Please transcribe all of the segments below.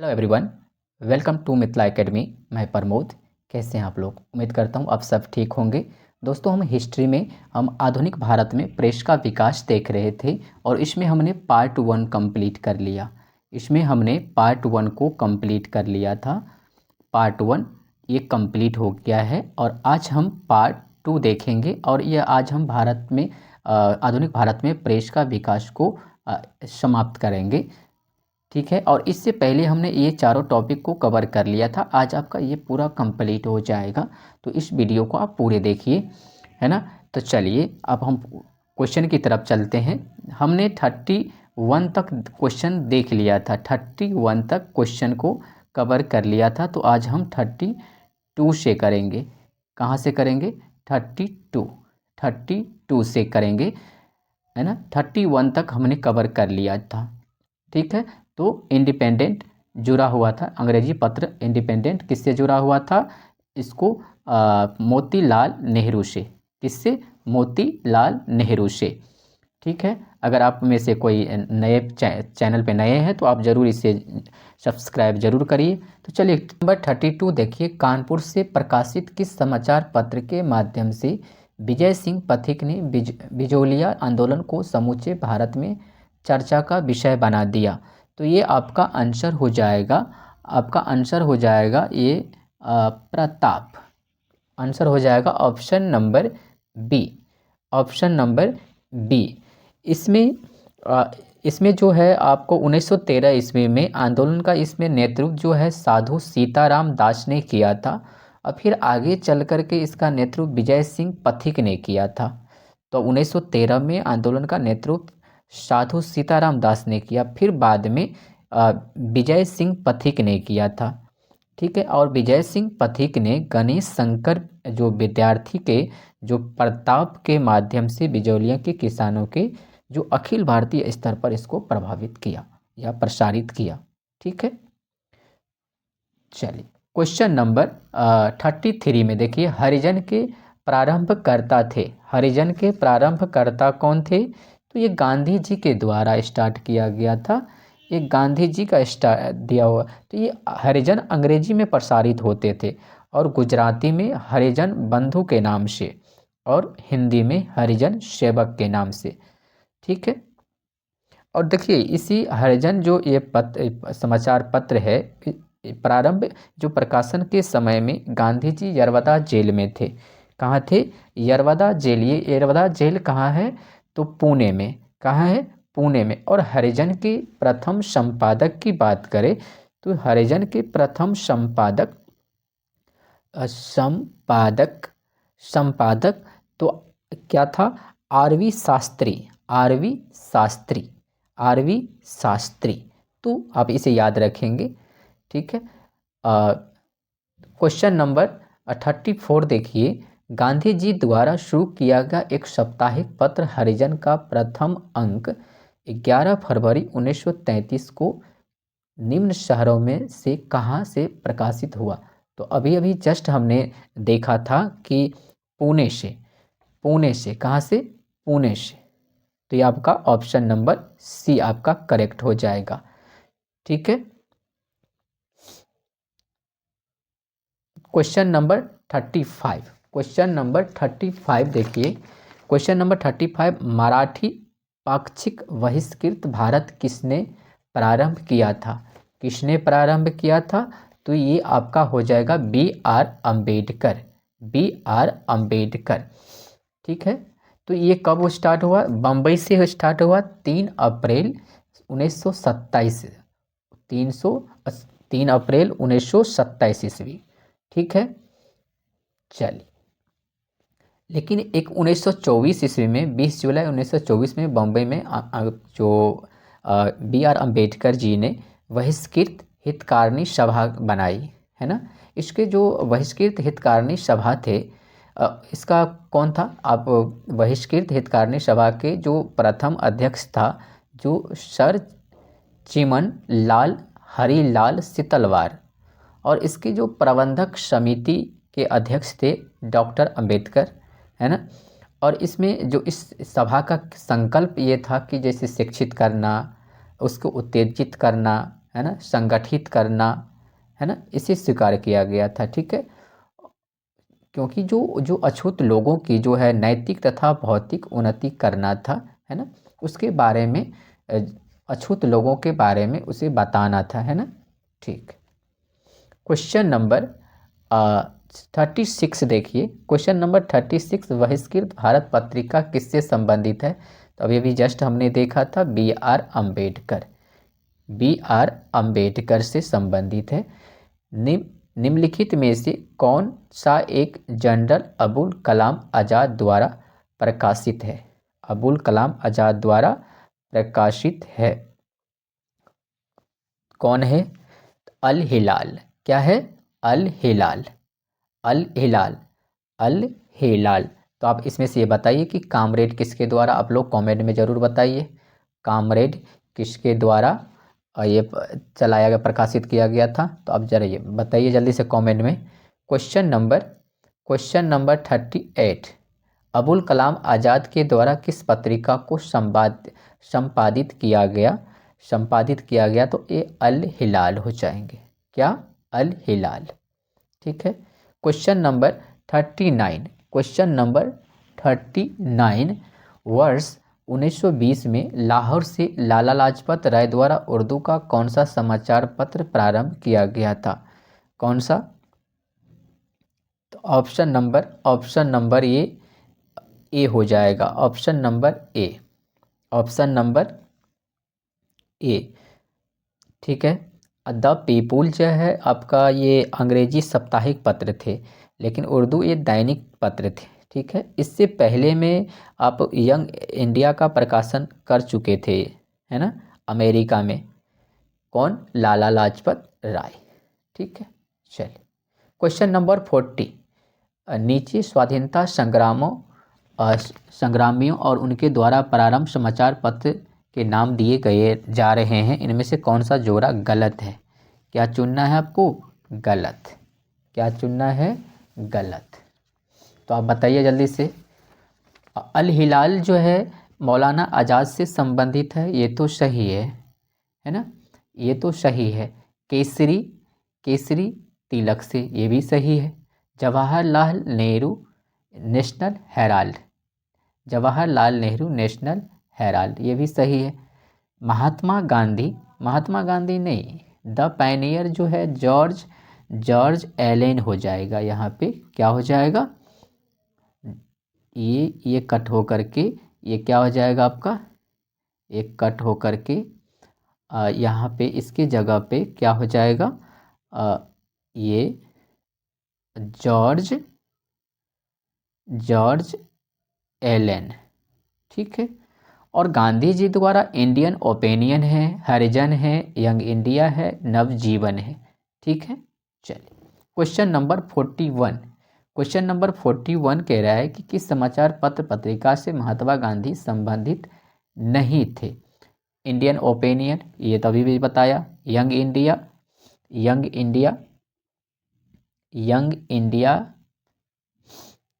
Hello everyone, welcome to Mithila academy. मैं प्रमोद। कैसे हैं आप लोग? उम्मीद करता हूँ आप सब ठीक होंगे। दोस्तों, हम हिस्ट्री में हम आधुनिक भारत में प्रेस का विकास देख रहे थे और इसमें हमने पार्ट 1 कंप्लीट कर लिया। इसमें हमने पार्ट 1 को कंप्लीट कर लिया था। पार्ट 1 ये कंप्लीट हो गया है और आज हम पार्ट 2 देखेंगे और ये आज हम भारत में आधुनिक भारत में प्रेस का विकास को समाप्त करेंगे। ठीक है, और इससे पहले हमने ये चारों टॉपिक को कवर कर लिया था। आज आपका ये पूरा कंप्लीट हो जाएगा, तो इस वीडियो को आप पूरे देखिए, है ना। तो चलिए अब हम क्वेश्चन की तरफ चलते हैं। हमने 31 तक क्वेश्चन देख लिया था, 31 तक क्वेश्चन को कवर कर लिया था। तो आज हम 32 से करेंगे। कहाँ से करेंगे? 32 से करेंगे, है ना। 31 तक हमने कवर कर लिया था। ठीक है, तो इंडिपेंडेंट जुड़ा हुआ था, अंग्रेजी पत्र इंडिपेंडेंट किससे जुड़ा हुआ था? इसको मोतीलाल नेहरू से। किससे? मोतीलाल नेहरू से। ठीक है, अगर आप में से कोई नए चैनल पे नए हैं तो आप ज़रूर इसे सब्सक्राइब जरूर करिए। तो चलिए नंबर 32 देखिए। कानपुर से प्रकाशित किस समाचार पत्र के माध्यम से विजय सिंह पथिक ने बिजोलिया आंदोलन को समूचे भारत में चर्चा का विषय बना दिया? तो ये आपका आंसर हो जाएगा, आपका आंसर हो जाएगा ये प्रताप। आंसर हो जाएगा option number B, option number B. इसमें इसमें जो है आपको 1913 ईस्वी में आंदोलन का इसमें नेतृत्व जो है साधु सीताराम दास ने किया था और फिर आगे चल कर के इसका नेतृत्व विजय सिंह पथिक ने किया था। तो 1913 में आंदोलन का नेतृत्व साधु सीताराम दास ने किया, फिर बाद में विजय सिंह पथिक ने किया था। ठीक है, और विजय सिंह पथिक ने गणेश शंकर जो विद्यार्थी के जो प्रताप के माध्यम से बिजौलिया के किसानों के जो अखिल भारतीय स्तर पर इसको प्रभावित किया या प्रसारित किया। ठीक है, चलिए क्वेश्चन नंबर 33 में देखिए। हरिजन के प्रारंभकर्ता थे, हरिजन के प्रारंभकर्ता कौन थे? तो ये गांधी जी के द्वारा स्टार्ट किया गया था, ये गांधी जी का दिया हुआ। तो ये हरिजन अंग्रेजी में प्रसारित होते थे और गुजराती में हरिजन बंधु के नाम से और हिंदी में हरिजन सेवक के नाम से। ठीक है, और देखिए इसी हरिजन जो ये समाचार पत्र है, प्रारंभ जो प्रकाशन के समय में गांधी जी यरवदा जेल में थे। कहाँ थे? यरवदा जेल। ये यरवदा जेल कहाँ है? तो पुणे में। कहाँ है? पुणे में। और हरिजन के प्रथम संपादक की बात करें तो हरिजन के प्रथम संपादक संपादक संपादक तो क्या था? R V Shastri, R V Shastri, R V Shastri. तो आप इसे याद रखेंगे। ठीक है, क्वेश्चन नंबर 34 देखिए। गांधी जी द्वारा शुरू किया गया एक साप्ताहिक पत्र हरिजन का प्रथम अंक 11 फरवरी 1933 को निम्न शहरों में से कहाँ से प्रकाशित हुआ? तो अभी अभी जस्ट हमने देखा था कि पुणे से, पुणे से। कहाँ से? पुणे से। तो ये आपका ऑप्शन नंबर सी आपका करेक्ट हो जाएगा। ठीक है, क्वेश्चन नंबर 35, क्वेश्चन नंबर 35 देखिए। क्वेश्चन नंबर 35, मराठी पाक्षिक बहिष्कृत भारत किसने प्रारंभ किया था? किसने प्रारंभ किया था? तो ये आपका हो जाएगा B R Ambedkar, B R Ambedkar. ठीक है, तो ये कब स्टार्ट हुआ? बम्बई से स्टार्ट हुआ 3 अप्रैल 1927, 3 अप्रैल 1927 ईस्वी। ठीक है, चलिए। लेकिन एक 1924 ईस्वी में 20 जुलाई 1924 में बम्बई में जो बी आर अम्बेडकर जी ने बहिष्कृत हितकारिणी सभा बनाई, है ना। इसके जो बहिष्कृत हितकारिणी सभा थे, इसका कौन था? आप बहिष्कृत हितकारिणी सभा के जो प्रथम अध्यक्ष था जो सर चिमन लाल हरिलाल सितलवार, और इसकी जो प्रबंधक समिति के अध्यक्ष थे डॉक्टर अंबेडकर, है ना। और इसमें जो इस सभा का संकल्प ये था कि जैसे शिक्षित करना, उसको उत्तेजित करना, है ना, संगठित करना, है ना, इसे स्वीकार किया गया था। ठीक है, क्योंकि जो जो अछूत लोगों की जो है नैतिक तथा भौतिक उन्नति करना था, है ना, उसके बारे में अ, अछूत लोगों के बारे में उसे बताना था, है ना। ठीक, क्वेश्चन नंबर 36 देखिए। क्वेश्चन नंबर 36, बहिष्कृत भारत पत्रिका किससे संबंधित है? तो अभी अभी जस्ट हमने देखा था B R Ambedkar, B R Ambedkar से संबंधित है। निम्नलिखित में से कौन सा एक जनरल अबुल कलाम आज़ाद द्वारा प्रकाशित है? अबुल कलाम आज़ाद द्वारा प्रकाशित है, कौन है? अल हिलाल। क्या है? अल हिलाल, अल हिलाल, अल हिलाल। तो आप इसमें से ये बताइए कि कामरेड किसके द्वारा, आप लोग कमेंट में ज़रूर बताइए, कामरेड किसके द्वारा ये चलाया गया, प्रकाशित किया गया था? तो आप जरा ये बताइए जल्दी से कमेंट में। क्वेश्चन नंबर 38, अबुल कलाम आज़ाद के द्वारा किस पत्रिका को संपादित किया गया? संपादित किया गया तो ये अल हिलाल हो जाएंगे। क्या? अल हिलाल। ठीक है, क्वेश्चन नंबर 39, क्वेश्चन नंबर 39, वर्ष 1920 में लाहौर से लाला लाजपत राय द्वारा उर्दू का कौन सा समाचार पत्र प्रारंभ किया गया था? कौन सा? तो ऑप्शन नंबर ए हो जाएगा, option number A, option number A. ठीक है, द पीपुल जो है आपका ये अंग्रेजी साप्ताहिक पत्र थे, लेकिन उर्दू ये दैनिक पत्र थे। ठीक है, इससे पहले में आप यंग इंडिया का प्रकाशन कर चुके थे, है ना, अमेरिका में। कौन? लाला लाजपत राय। ठीक है, चलिए क्वेश्चन नंबर 40, नीचे स्वाधीनता संग्रामियों और उनके द्वारा प्रारंभ समाचार पत्र के नाम दिए गए जा रहे हैं, इनमें से कौन सा जोड़ा गलत है? क्या चुनना है आपको? गलत। क्या चुनना है? गलत। तो आप बताइए जल्दी से। अल हिलाल जो है मौलाना आज़ाद से संबंधित है, ये तो सही है ना, ये तो सही है। केसरी, केसरी तिलक से, ये भी सही है। Jawaharlal Nehru national Herald, Jawaharlal Nehru national Herald, ये भी सही है। महात्मा गांधी, महात्मा गांधी नहीं, द पायनियर जो है जॉर्ज एलेन हो जाएगा यहाँ पे। क्या हो जाएगा? ये कट हो करके ये क्या हो जाएगा आपका? ये कट हो करके यहाँ पे इसकी जगह पे क्या हो जाएगा? ये जॉर्ज एलेन। ठीक है, और गांधी जी द्वारा इंडियन ओपिनियन है, हरिजन है, यंग इंडिया है, नवजीवन है। ठीक है, चलिए क्वेश्चन नंबर 41, क्वेश्चन नंबर 41 कह रहा है कि किस समाचार पत्र पत्रिका से महात्मा गांधी संबंधित नहीं थे? इंडियन ओपिनियन, ये तभी भी बताया। Young India, young India, young India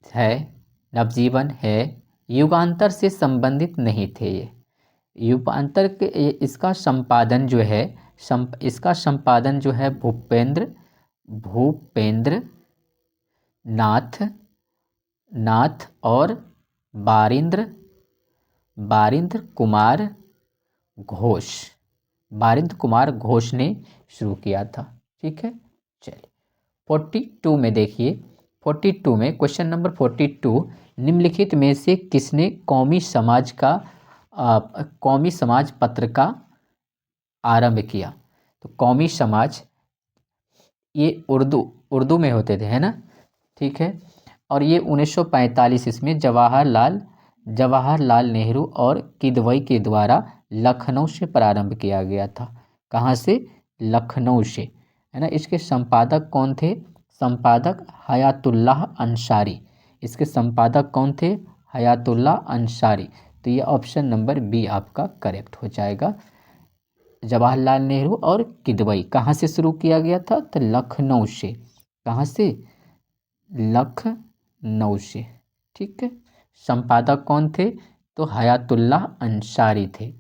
है, नवजीवन है, युगांतर से संबंधित नहीं थे ये। युगांतर के इसका संपादन जो है इसका संपादन जो है भूपेंद्र नाथ और बारिंद्र कुमार घोष, बारिंद्र कुमार घोष ने शुरू किया था। ठीक है, चलिए 42 में देखिए, 42 में क्वेश्चन नंबर 42, निम्नलिखित में से किसने कौमी समाज पत्र का आरंभ किया? तो कौमी समाज ये उर्दू में होते थे, है ना। ठीक है, और ये 1945 इसमें जवाहरलाल नेहरू और किदवई के द्वारा लखनऊ से प्रारंभ किया गया था। कहाँ से? लखनऊ से, है ना। इसके संपादक कौन थे? संपादक हयातुल्लाह अंसारी। इसके संपादक कौन थे? हयातुल्लाह अंसारी। तो ये ऑप्शन नंबर बी आपका करेक्ट हो जाएगा। जवाहरलाल नेहरू और किदवई कहाँ से शुरू किया गया था? तो लखनऊ से। कहाँ से? लखनऊ से। ठीक है, संपादक कौन थे? तो हयातुल्लाह अंसारी थे।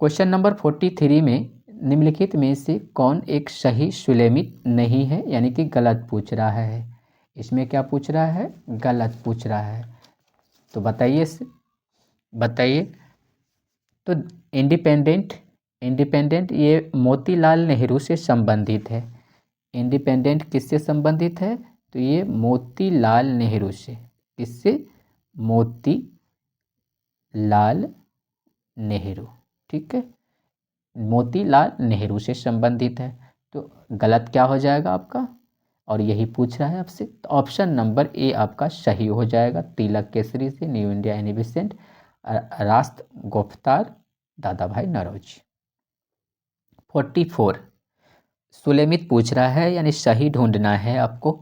क्वेश्चन नंबर 43 में निम्नलिखित में से कौन एक सही सुलेमित नहीं है, यानी कि गलत पूछ रहा है। इसमें क्या पूछ रहा है, गलत पूछ रहा है। तो बताइए। तो इंडिपेंडेंट ये मोतीलाल नेहरू से संबंधित है। इंडिपेंडेंट किससे संबंधित है, तो ये मोतीलाल नेहरू से। किससे, मोतीलाल नेहरू, ठीक है, मोतीलाल नेहरू से संबंधित है। तो गलत क्या हो जाएगा आपका, और यही पूछ रहा है आपसे। तो ऑप्शन नंबर ए आपका सही हो जाएगा। तिलक केसरी से, न्यू इंडिया एनिबेसेंट, राष्ट्र गुफ्तार, दादा भाई नौरोजी। 44 सुलेमित पूछ रहा है, यानी सही ढूंढना है आपको,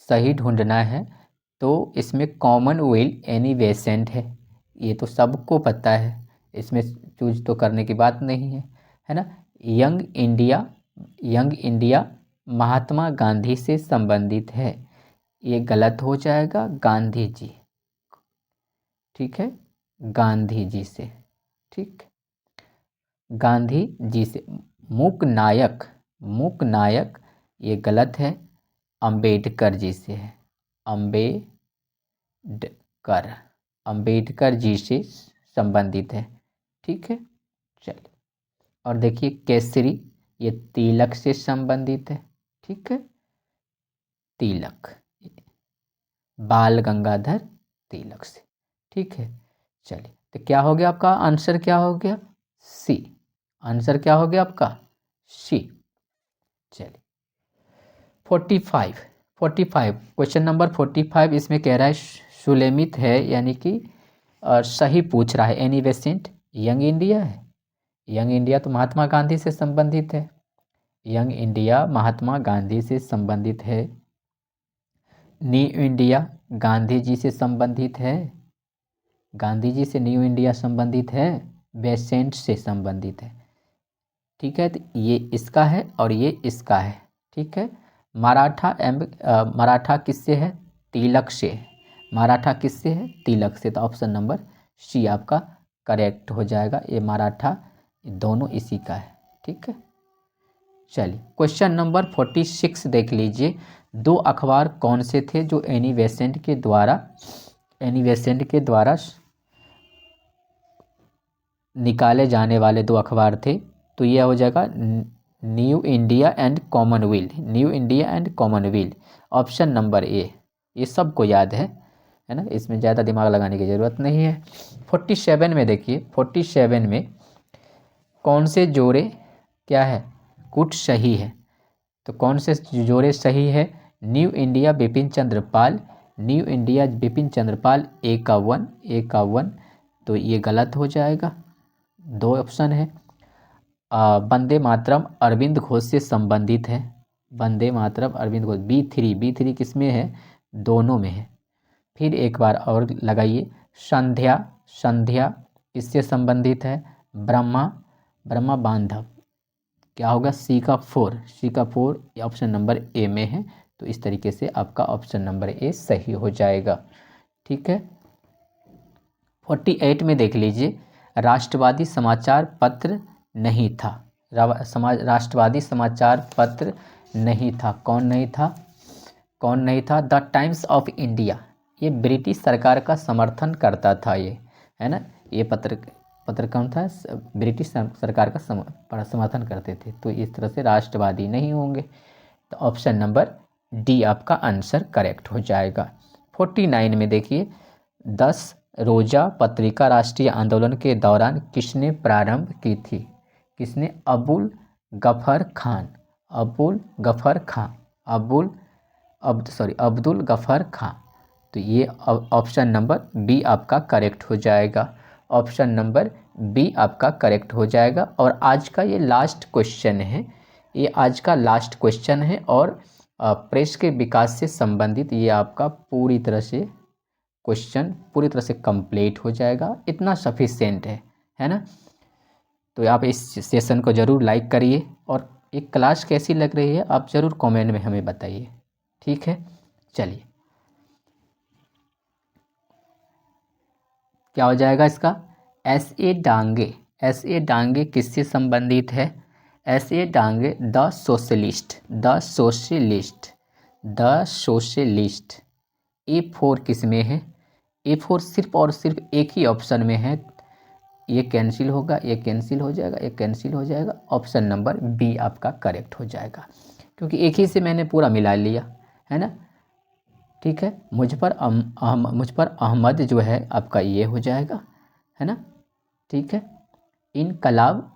सही ढूंढना है। तो इसमें कॉमनवेल्थ एनिबेसेंट है, ये तो सबको पता है, इसमें चूज तो करने की बात नहीं है ना। यंग इंडिया महात्मा गांधी से संबंधित है, ये गलत हो जाएगा, गांधी जी, ठीक है, गांधी जी से, ठीक, गांधी जी से। मूक नायक ये गलत है, अंबेडकर जी से है, अंबेडकर जी से संबंधित है, ठीक है। चलिए, और देखिए केसरी, ये तिलक से संबंधित है, ठीक है, तिलक, बाल गंगाधर तिलक से, ठीक है। चलिए, तो क्या हो गया आपका आंसर, क्या हो गया, सी। आंसर क्या हो गया आपका, सी। चलिए 45 क्वेश्चन नंबर 45 इसमें कह रहा है सुलेमित है, यानी कि सही पूछ रहा है। एनिबेसेंट यंग इंडिया है, यंग इंडिया तो महात्मा गांधी से संबंधित है, यंग इंडिया महात्मा गांधी से संबंधित है। न्यू इंडिया गांधी जी से संबंधित है, गांधी जी से न्यू इंडिया संबंधित है, बेसेंट से संबंधित है, ठीक है। तो ये इसका है और ये इसका है, ठीक है। मराठा किससे है, तिलक से है, मराठा किससे है, तिलक से। तो ऑप्शन नंबर सी आपका करेक्ट हो जाएगा, ये मराठा दोनों इसी का है, ठीक है। चलिए क्वेश्चन नंबर 46 देख लीजिए। दो अखबार कौन से थे जो एनी बेसेंट के द्वारा निकाले जाने वाले दो अखबार थे। तो यह हो जाएगा new India and Commonwealth, option number A. ये सबको याद है ना, इसमें ज़्यादा दिमाग लगाने की ज़रूरत नहीं है। 47 में देखिए, 47 में कौन से जोड़े क्या है, कुट सही है। तो कौन से जोड़े सही है, new India Bipin Chandra Pal, new India Bipin Chandra Pal ए का वन, तो ये गलत हो जाएगा, दो ऑप्शन है। वंदे मातरम अरविंद घोष से संबंधित है, वंदे मातरम अरविंद घोष, बी थ्री किस में है, दोनों में है। फिर एक बार और लगाइए, संध्या इससे संबंधित है, ब्रह्मा बांधव, क्या होगा, सी का फोर ऑप्शन नंबर ए में है। तो इस तरीके से आपका ऑप्शन नंबर ए सही हो जाएगा, ठीक है। 48 में देख लीजिए, राष्ट्रवादी समाचार पत्र नहीं था, राष्ट्रवादी समाचार पत्र नहीं था, कौन नहीं था, द टाइम्स ऑफ इंडिया, ये ब्रिटिश सरकार का समर्थन करता था, ये है ना, ये पत्र कौन था, ब्रिटिश सरकार का समर्थन करते थे। तो इस तरह से राष्ट्रवादी नहीं होंगे, तो ऑप्शन नंबर डी आपका आंसर करेक्ट हो जाएगा। 49 में देखिए, 10 रोजा पत्रिका राष्ट्रीय आंदोलन के दौरान किसने प्रारंभ की थी, किसने, अब्दुल गफर खान। तो ये ऑप्शन नंबर बी आपका करेक्ट हो जाएगा, ऑप्शन नंबर बी आपका करेक्ट हो जाएगा। और आज का ये लास्ट क्वेश्चन है, ये आज का लास्ट क्वेश्चन है, और प्रेस के विकास से संबंधित ये आपका पूरी तरह से क्वेश्चन पूरी तरह से कंप्लीट हो जाएगा, इतना सफिशिएंट है ना। तो आप इस सेशन को ज़रूर लाइक करिए, और एक क्लास कैसी लग रही है आप ज़रूर कमेंट में हमें बताइए, ठीक है। चलिए, क्या हो जाएगा इसका, S A Dange, S A Dange किससे संबंधित है? S A Dange the socialist, the socialist, the socialist. A4 किस में है? A4 सिर्फ और सिर्फ एक ही ऑप्शन में है, ये कैंसिल होगा, ये कैंसिल हो जाएगा, ये कैंसिल हो जाएगा, ऑप्शन नंबर बी आपका करेक्ट हो जाएगा, क्योंकि एक ही से मैंने पूरा मिला लिया है ना। ठीक है, मुझ पर अहमद जो है आपका ये हो जाएगा, है ना। ठीक है, इनकलाब,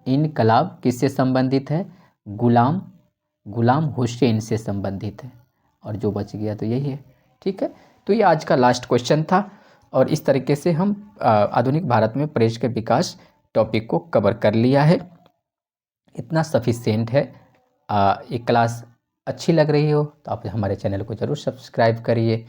इनकलाब किससे संबंधित है? गुलाम हुसैन से संबंधित है, और जो बच गया तो यही है। ठीक है, तो ये आज का लास्ट क्वेश्चन था, और इस तरीके से हम आधुनिक भारत में प्रेस के विकास टॉपिक को कवर कर लिया है। इतना सफिशिएंट है। ये क्लास अच्छी लग रही हो तो आप हमारे चैनल को ज़रूर सब्सक्राइब करिए।